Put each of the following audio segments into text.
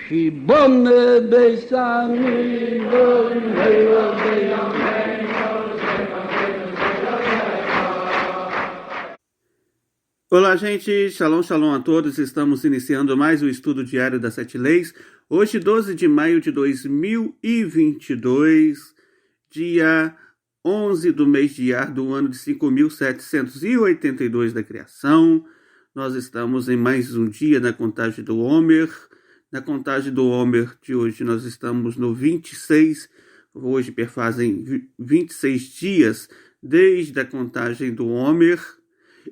Shibone Besami Olá, gente. Shalom, shalom a todos. Estamos iniciando mais o estudo diário das 7 leis. Hoje, 12 de maio de 2022, dia 11 do mês de Iyar do ano de 5.782 da criação. Nós estamos em mais um dia na contagem do Homer. Na contagem do Homer de hoje, nós estamos no 26. Hoje perfazem 26 dias desde a contagem do Homer.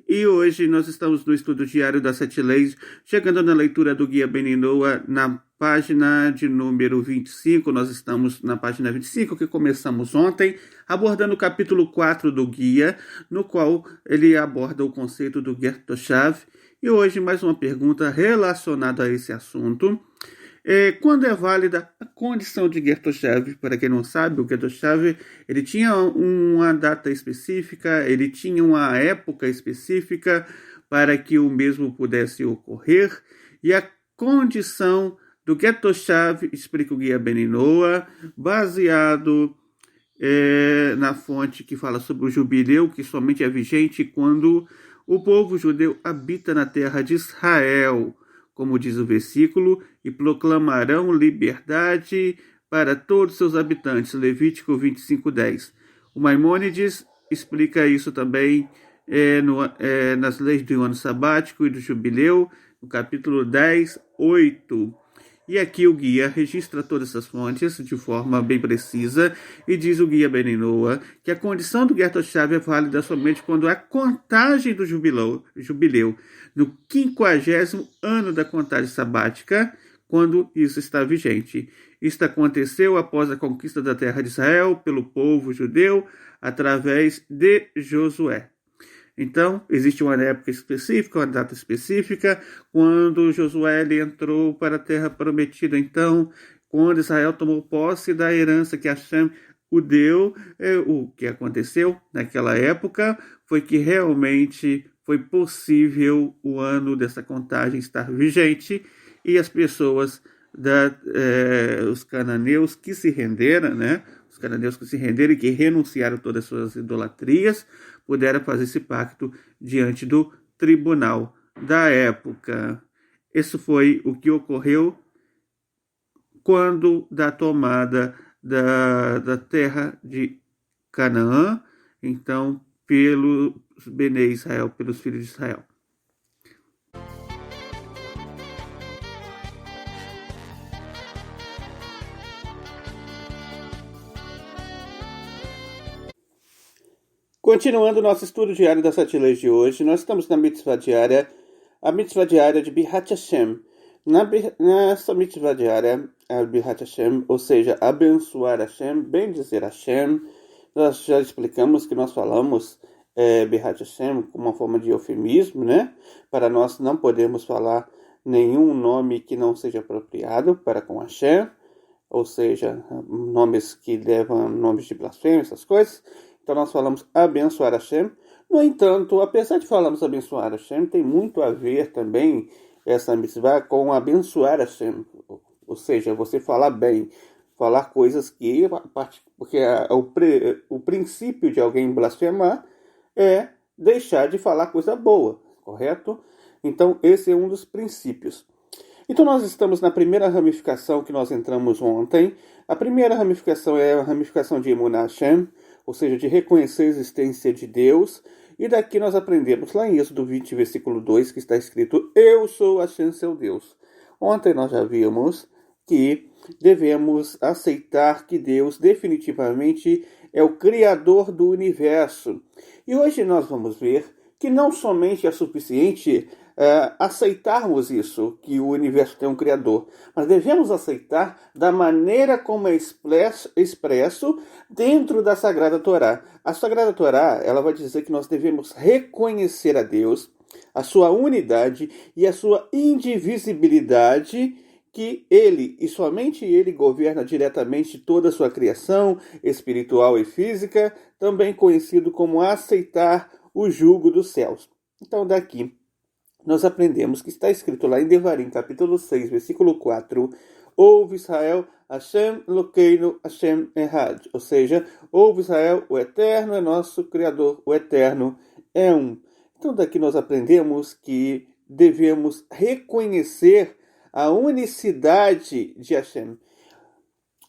E hoje nós estamos no estudo diário das 7 leis, chegando na leitura do Guia Beninoa na página de número 25. Nós estamos na página 25, que começamos ontem, abordando o capítulo 4 do Guia, no qual ele aborda o conceito do Ger Toshav. E hoje mais uma pergunta relacionada a esse assunto. Quando é válida a condição de Ger Toshav? Para quem não sabe, o Ger Toshav, ele tinha uma data específica, ele tinha uma época específica para que o mesmo pudesse ocorrer, e a condição do Ger Toshav, explica o Guia Beninoa, baseado na fonte que fala sobre o jubileu, que somente é vigente quando o povo judeu habita na terra de Israel, como diz o versículo, e proclamarão liberdade para todos seus habitantes. Levítico 25:10. O Maimônides explica isso também nas leis do ano sabático e do jubileu, no capítulo 10:8. E aqui o guia registra todas essas fontes de forma bem precisa e diz o Guia Beninoa que a condição do Ger Toshav é válida somente quando a contagem do jubileu no 50º ano da contagem sabática, quando isso está vigente. Isto aconteceu após a conquista da terra de Israel pelo povo judeu através de Josué. Então, existe uma época específica, uma data específica, quando Josué entrou para a terra prometida. Então, quando Israel tomou posse da herança que Hashem o deu, o que aconteceu naquela época foi que realmente foi possível o ano dessa contagem estar vigente e as pessoas, os cananeus que se renderam, os cananeus que se renderam e que renunciaram todas as suas idolatrias, puderam fazer esse pacto diante do tribunal da época. Isso foi o que ocorreu quando da tomada da terra de Canaã, então, pelos Benei Israel, pelos filhos de Israel. Continuando o nosso estudo diário das 7 leis de hoje, nós estamos na mitzvah diária, a mitzvah diária de Birat Hashem. Nessa mitzvah diária, a Birat Hashem, ou seja, abençoar Hashem, bendizer Hashem. Nós já explicamos que nós falamos Birat Hashem como uma forma de eufemismo, Para nós não podemos falar nenhum nome que não seja apropriado para com Hashem, ou seja, nomes que levam nomes de blasfêmia, essas coisas. Então nós falamos abençoar Hashem. No entanto, apesar de falarmos abençoar Hashem, tem muito a ver também essa mitzvah com abençoar Hashem. Ou seja, você falar bem, falar coisas que... Porque o princípio de alguém blasfemar é deixar de falar coisa boa, correto? Então esse é um dos princípios. Então nós estamos na primeira ramificação que nós entramos ontem. A primeira ramificação é a ramificação de Emunah Hashem, ou seja, de reconhecer a existência de Deus. E daqui nós aprendemos lá em Êxodo 20, versículo 2, que está escrito: Eu sou Hashem, seu Deus. Ontem nós já vimos que devemos aceitar que Deus definitivamente é o Criador do universo. E hoje nós vamos ver que não somente é suficiente aceitarmos isso, que o universo tem um Criador, mas devemos aceitar da maneira como é expresso dentro da Sagrada Torá. A Sagrada Torá, ela vai dizer que nós devemos reconhecer a Deus, a sua unidade e a sua indivisibilidade, que ele, e somente ele, governa diretamente toda a sua criação espiritual e física, também conhecido como aceitar o jugo dos céus. Então daqui nós aprendemos que está escrito lá em Devarim, capítulo 6, versículo 4, ouve Israel, Hashem Elokeinu, Hashem Echad. Ou seja, ouve Israel, o Eterno é nosso Criador, o Eterno é um. Então daqui nós aprendemos que devemos reconhecer a unicidade de Hashem.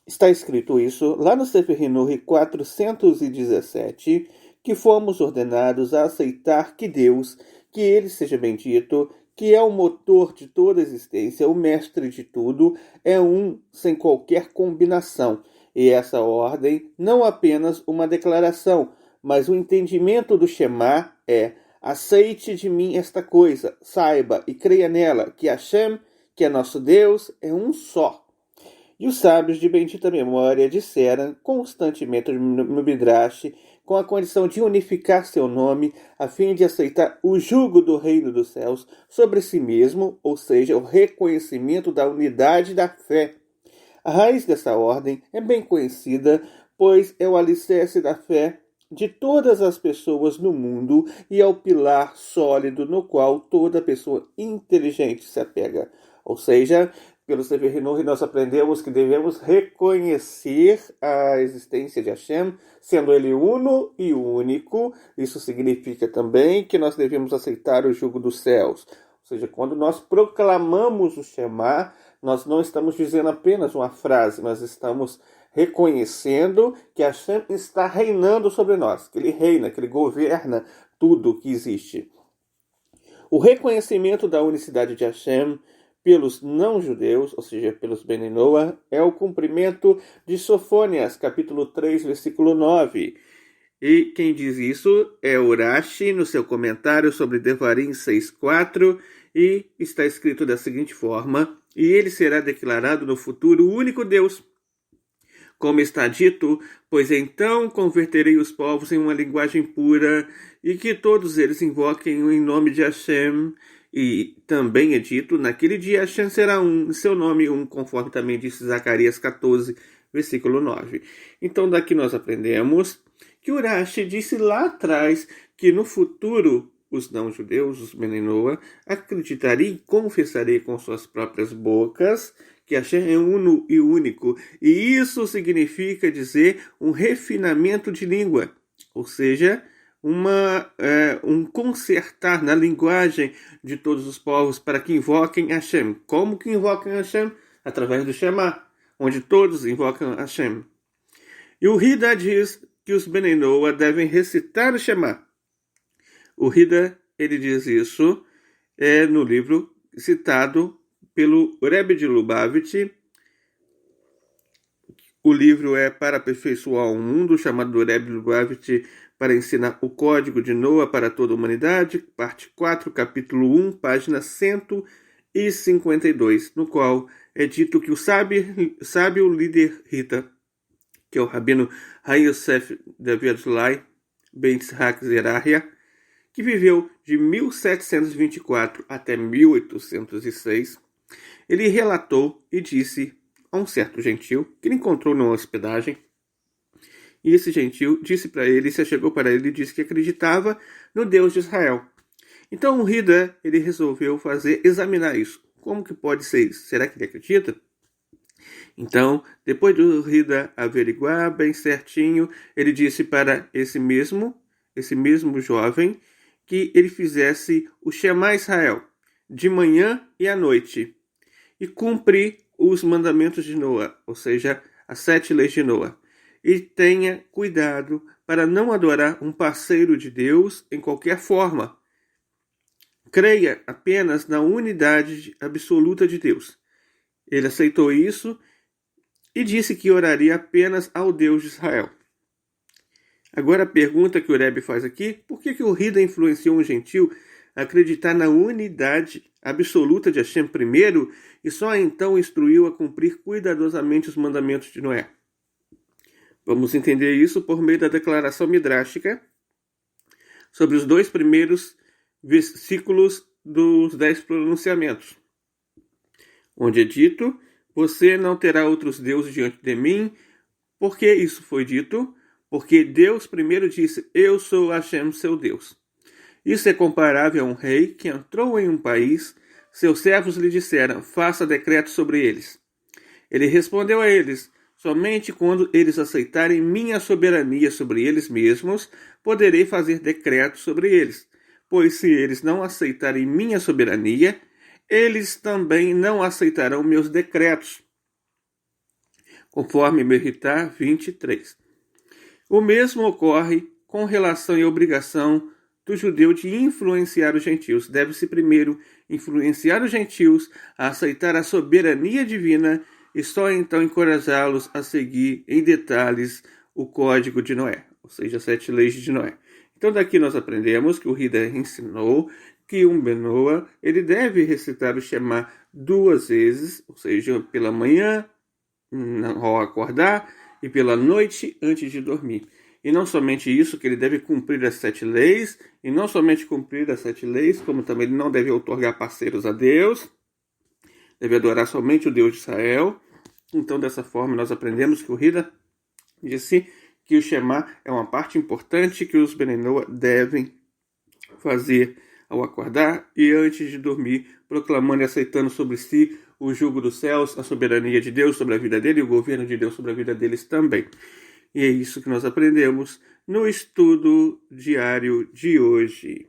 Está escrito isso lá no Sefer Hinuri 417, que fomos ordenados a aceitar que Deus, que Ele seja bendito, que é o motor de toda a existência, o mestre de tudo, é um sem qualquer combinação. E essa ordem não apenas uma declaração, mas o entendimento do Shema é: aceite de mim esta coisa, saiba e creia nela, que Hashem, que é nosso Deus, é um só. E os sábios de bendita memória disseram constantemente no Midrash, com a condição de unificar seu nome, a fim de aceitar o jugo do reino dos céus sobre si mesmo, ou seja, o reconhecimento da unidade da fé. A raiz dessa ordem é bem conhecida, pois é o alicerce da fé de todas as pessoas no mundo e é o pilar sólido no qual toda pessoa inteligente se apega. Ou seja, pelo Sefer Hinuri nós aprendemos que devemos reconhecer a existência de Hashem, sendo Ele uno e único. Isso significa também que nós devemos aceitar o jugo dos céus. Ou seja, quando nós proclamamos o Shema, nós não estamos dizendo apenas uma frase, nós estamos reconhecendo que Hashem está reinando sobre nós, que Ele reina, que Ele governa tudo que existe. O reconhecimento da unicidade de Hashem pelos não-judeus, ou seja, pelos Bnei Noach, é o cumprimento de Sofônias, capítulo 3, versículo 9. E quem diz isso é Urashi, no seu comentário sobre Devarim 6.4, e está escrito da seguinte forma: e ele será declarado no futuro o único Deus. Como está dito, pois então converterei os povos em uma linguagem pura, e que todos eles invoquem em nome de Hashem. E também é dito, naquele dia Hashem será um, seu nome um, conforme também disse Zacarias 14, versículo 9. Então daqui nós aprendemos que Urashi disse lá atrás que no futuro os não-judeus, os Bnei Noach, acreditariam e confessariam com suas próprias bocas que Hashem é uno e único. E isso significa dizer um refinamento de língua, ou seja, um consertar na linguagem de todos os povos para que invoquem Hashem. Como que invocam Hashem? Através do Shema, onde todos invocam Hashem. E o Hida diz que os Bnei Noach devem recitar o Shema. O Hida, ele diz isso no livro citado pelo Rebbe de Lubavitch. O livro é Para Aperfeiçoar o Mundo, chamado do Rebbe de Lubavitch para ensinar o Código de Noah para toda a humanidade, parte 4, capítulo 1, página 152, no qual é dito que o sábio líder Hita, que é o rabino Haim Yosef David Lai Ben Tzhak Zerahia, que viveu de 1724 até 1806, ele relatou e disse a um certo gentil que ele encontrou numa hospedagem. E esse gentil disse para ele, se chegou para ele e disse que acreditava no Deus de Israel. Então o Hida, ele resolveu examinar isso. Como que pode ser isso? Será que ele acredita? Então, depois do Hida averiguar bem certinho, ele disse para esse mesmo jovem que ele fizesse o Shema Israel de manhã e à noite e cumprir os mandamentos de Noah, ou seja, as 7 leis de Noah. E tenha cuidado para não adorar um parceiro de Deus em qualquer forma. Creia apenas na unidade absoluta de Deus. Ele aceitou isso e disse que oraria apenas ao Deus de Israel. Agora a pergunta que o Rebbe faz aqui: por que o Hida influenciou um gentil a acreditar na unidade absoluta de Hashem primeiro e só então instruiu a cumprir cuidadosamente os mandamentos de Noé? Vamos entender isso por meio da declaração midrástica sobre os 2 primeiros versículos dos 10 pronunciamentos, onde é dito: você não terá outros deuses diante de mim. Por que isso foi dito? Porque Deus primeiro disse: eu sou Hashem, seu Deus. Isso é comparável a um rei que entrou em um país. Seus servos lhe disseram: faça decreto sobre eles. Ele respondeu a eles: somente quando eles aceitarem minha soberania sobre eles mesmos, poderei fazer decreto sobre eles. Pois se eles não aceitarem minha soberania, eles também não aceitarão meus decretos. Conforme Merritá 23. O mesmo ocorre com relação à obrigação do judeu de influenciar os gentios. Deve-se primeiro influenciar os gentios a aceitar a soberania divina e só então encorajá-los a seguir em detalhes o código de Noé, ou seja, as 7 leis de Noé. Então daqui nós aprendemos que o Rida ensinou que um Benoa ele deve recitar o Shema 2 vezes, ou seja, pela manhã ao acordar e pela noite antes de dormir. E não somente isso, que ele deve cumprir as 7 leis, e não somente cumprir as 7 leis, como também ele não deve outorgar parceiros a Deus, deve adorar somente o Deus de Israel. Então, dessa forma, nós aprendemos que o Rida disse que o Shema é uma parte importante que os Bnei Noah devem fazer ao acordar e antes de dormir, proclamando e aceitando sobre si o jugo dos céus, a soberania de Deus sobre a vida dele e o governo de Deus sobre a vida deles também. E é isso que nós aprendemos no estudo diário de hoje.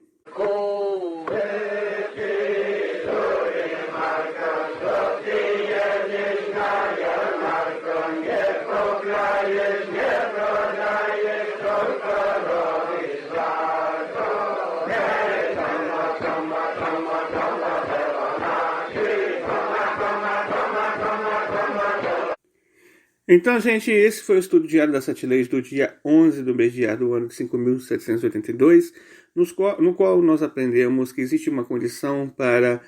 Então, gente, esse foi o estudo diário das 7 leis do dia 11 do mês de Iyar do ano de 5.782, no qual nós aprendemos que existe uma condição para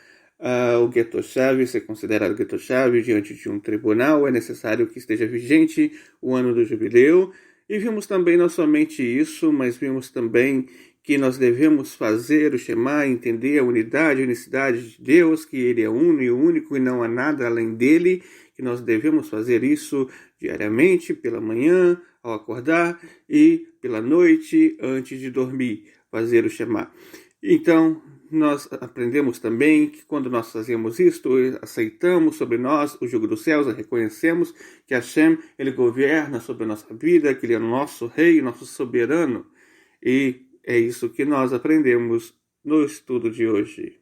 o Get-Toshav ser considerado Get-Toshav diante de um tribunal. É necessário que esteja vigente o ano do jubileu. E vimos também não somente isso, mas vimos também que nós devemos fazer o Shema, entender a unidade, a unicidade de Deus, que Ele é uno e único e não há nada além dele, que nós devemos fazer isso diariamente, pela manhã, ao acordar, e pela noite, antes de dormir, fazer o Shema. Então, nós aprendemos também que quando nós fazemos isto, aceitamos sobre nós o jugo dos céus, reconhecemos que Hashem, Ele governa sobre a nossa vida, que Ele é o nosso rei, nosso soberano, e é isso que nós aprendemos no estudo de hoje.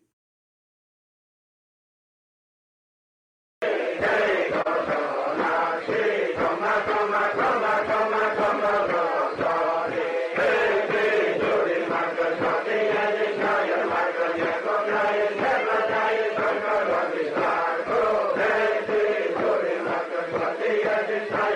This